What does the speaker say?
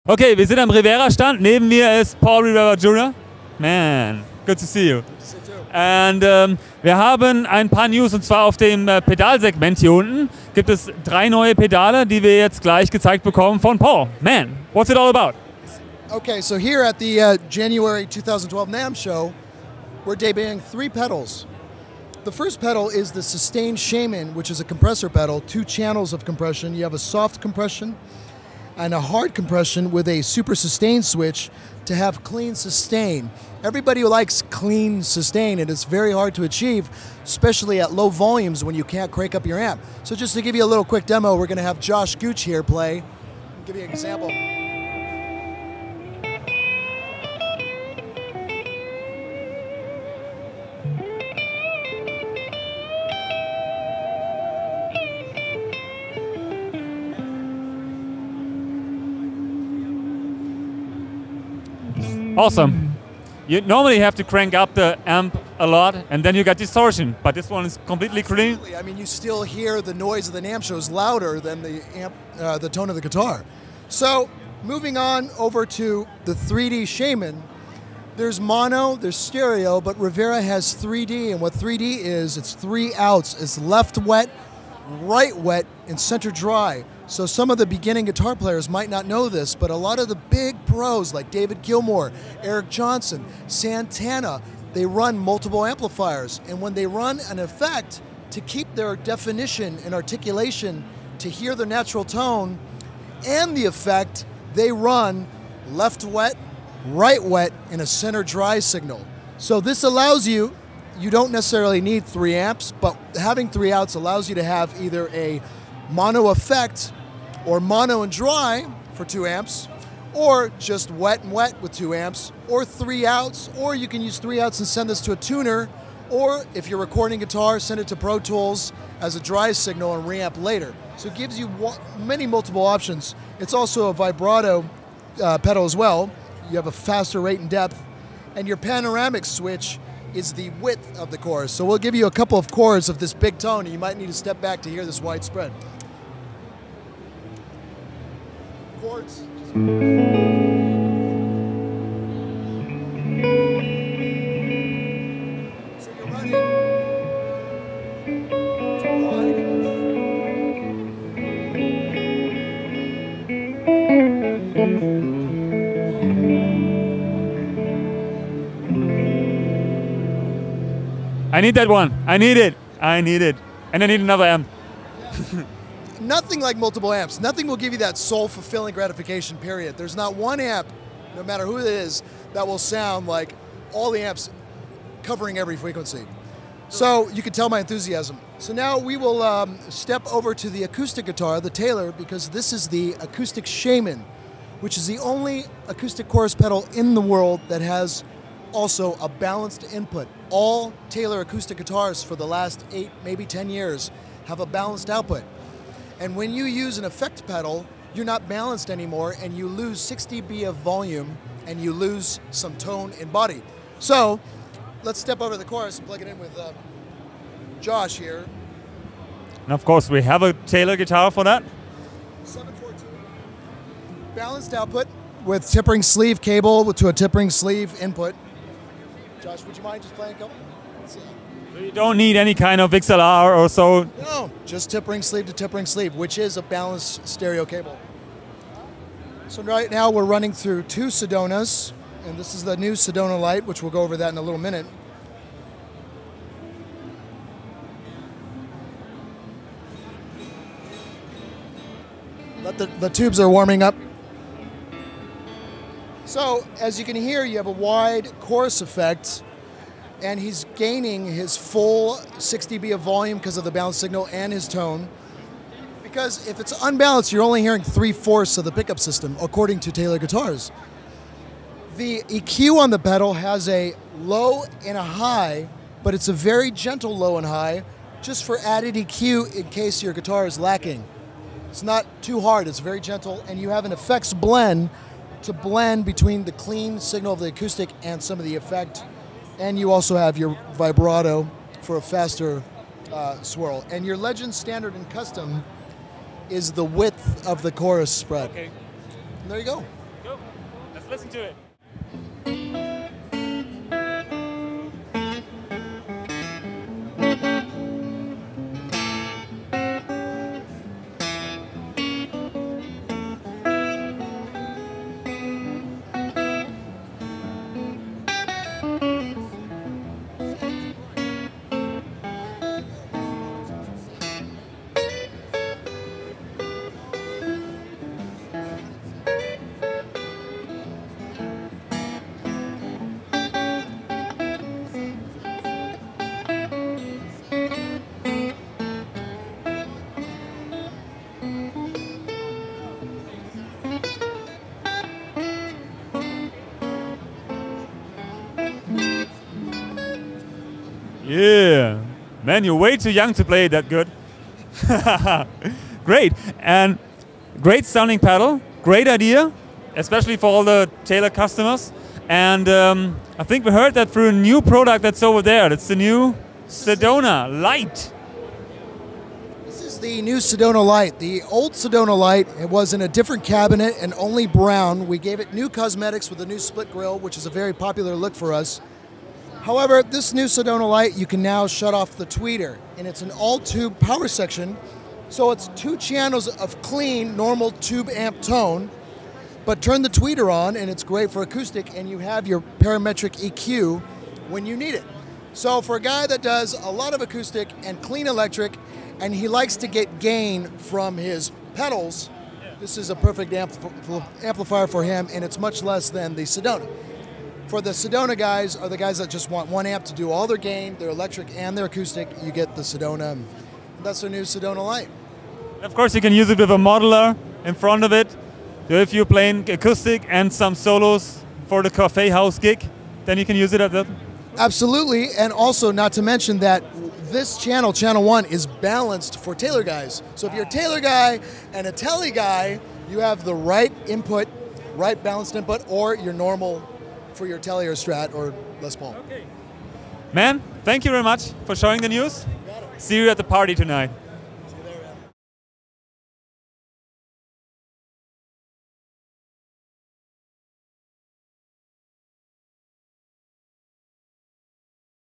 Okay, wir sind am Rivera-Stand. Neben mir ist Paul Rivera Jr. Man, good to see you. Und wir haben ein paar News, und zwar auf dem Pedalsegment hier unten gibt es 3 neue Pedale, die wir jetzt gleich gezeigt bekommen von Paul. Man, what's it all about? Okay, so here at the January 2012 Namm show, we're debuting 3 pedals. The first pedal is the Sustain Shaman, which is a compressor pedal, 2 channels of compression. You have a soft compression and a hard compression with a super sustain switch to have clean sustain. Everybody likes clean sustain, and it's very hard to achieve, especially at low volumes when you can't crank up your amp. So just to give you a little quick demo, we're going to have Josh Gooch here play. I'll give you an example. Awesome. You normally have to crank up the amp a lot, and then you get distortion, but this one is completely clean. Absolutely. I mean, you still hear the noise of the Namm show is louder than the amp, the tone of the guitar. So, moving on over to the 3D Shaman, there's mono, there's stereo, but Rivera has 3D, and what 3D is, it's 3 outs. It's left wet, right wet, and center dry. So some of the beginning guitar players might not know this, but a lot of the big pros like David Gilmour, Eric Johnson, Santana, they run multiple amplifiers. And when they run an effect to keep their definition and articulation to hear the natural tone and the effect, they run left wet, right wet, and a center dry signal. So this allows you don't necessarily need 3 amps, but having 3 outs allows you to have either a mono effect or mono and dry for 2 amps, or just wet and wet with 2 amps, or 3 outs, or you can use 3 outs and send this to a tuner, or if you're recording guitar, send it to Pro Tools as a dry signal and reamp later. So it gives you many multiple options. It's also a vibrato pedal as well. You have a faster rate and depth, and your panoramic switch is the width of the chorus. So we'll give you a couple of chords of this big tone, and you might need to step back to hear this wide spread. Chords. So you're running too wide. I need that one. I need it. I need it. And I need another amp. Nothing like multiple amps. Nothing will give you that soul-fulfilling gratification, period. There's not one amp, no matter who it is, that will sound like all the amps covering every frequency. So you can tell my enthusiasm. So now we will step over to the acoustic guitar, the Taylor, because this is the Acoustic Shaman, which is the only acoustic chorus pedal in the world that has also a balanced input. All Taylor acoustic guitars for the last 8, maybe 10 years have a balanced output. And when you use an effect pedal, you're not balanced anymore, and you lose 6 dB of volume, and you lose some tone and body. So let's step over to the chorus and plug it in with Josh here. And of course, we have a Taylor guitar for that. 742. Balanced output with tippering sleeve cable to a tippering sleeve input. Josh, would you mind just playing a couple? Let's see. So you don't need any kind of XLR or so. No, just tippering sleeve to tippering sleeve, which is a balanced stereo cable. So right now we're running through 2 Sedonas, and this is the new Sedona Light, which we'll go over that in a little minute. The tubes are warming up. So, as you can hear, you have a wide chorus effect, and he's gaining his full 6 dB of volume because of the balanced signal and his tone. Because if it's unbalanced, you're only hearing 3/4 of the pickup system, according to Taylor guitars. The EQ on the pedal has a low and a high, but it's a very gentle low and high, just for added EQ in case your guitar is lacking. It's not too hard, it's very gentle, and you have an effects blend to blend between the clean signal of the acoustic and some of the effect. And you also have your vibrato for a faster swirl. And your Legend, Standard, and Custom is the width of the chorus spread. Okay. And there you go. Good. listen to it. Yeah, man, you're way too young to play it that good. Great, and great sounding pedal, great idea, especially for all the Taylor customers. And I think we heard that through a new product that's over there. That's the new Sedona Light. This is the new Sedona Light. The old Sedona Light, it was in a different cabinet and only brown. We gave it new cosmetics with a new split grille, which is a very popular look for us. However, this new Sedona Light, you can now shut off the tweeter, and it's an all-tube power section, so it's 2 channels of clean, normal tube amp tone, but turn the tweeter on, and it's great for acoustic, and you have your parametric EQ when you need it. So for a guy that does a lot of acoustic and clean electric, and he likes to get gain from his pedals, this is a perfect amplifier for him, and it's much less than the Sedona. For the Sedona guys, are the guys that just want 1 amp to do all their gain, their electric and their acoustic, you get the Sedona. And that's their new Sedona Light. Of course, you can use it with a modeler in front of it. So if you're playing acoustic and some solos for the cafe house gig, then you can use it at that. Absolutely, and also not to mention that this channel, channel 1, is balanced for Taylor guys. So if you're a Taylor guy and a Telly guy, you have the right input, right balanced input, or your normal for your Telly or Strat or Les Paul. Okay. Man, thank you very much for showing the news. See you at the party tonight.